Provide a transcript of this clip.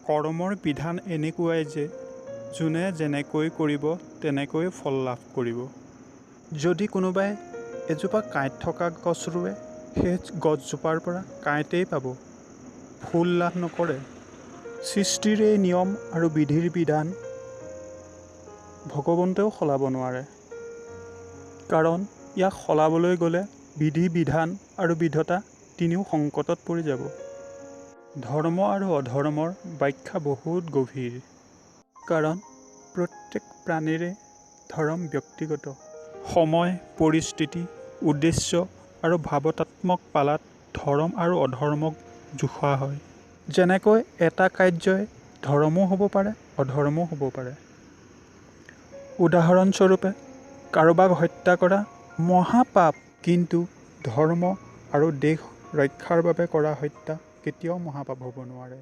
কৰ্মৰ বিধান এনেকুৱাই যে যোনে যেনেকৈ কৰিব তেনেকৈ ফল লাভ কৰিব। যদি কোনোবাই এজোপা কাঁইট থকা গছ ৰুৱে, সেই গছজোপাৰ পৰা কাঁইটেই পাব, ফুল লাভ নকৰে। সৃষ্টিৰ এই নিয়ম আৰু বিধিৰ বিধান ভগৱন্তেও সলাব নোৱাৰে, কাৰণ ইয়াক সলাবলৈ গ'লে বিধি বিধান আৰু বিধতা তিনিও সংকটত পৰি যাব। ধৰ্ম আৰু অধৰ্মৰ ব্যাখ্যা বহুত গভীৰ, কাৰণ প্ৰত্যেক প্ৰাণীৰে ধৰ্ম ব্যক্তিগত। সময়, পৰিস্থিতি, উদ্দেশ্য আৰু ভাৱনাত্মক পালাত ধৰ্ম আৰু অধৰ্মক জোখা হয়। যেনেকৈ এটা কাৰ্যই ধৰ্মো হ'ব পাৰে, অধৰ্মো হ'ব পাৰে। উদাহৰণস্বৰূপে, কাৰোবাক হত্যা কৰা মহাপাপ, কিন্তু ধৰ্ম আৰু দেশ ৰক্ষাৰ বাবে কৰা হত্যা কেতিয়াও মহাপাপ হ'ব নোৱাৰে।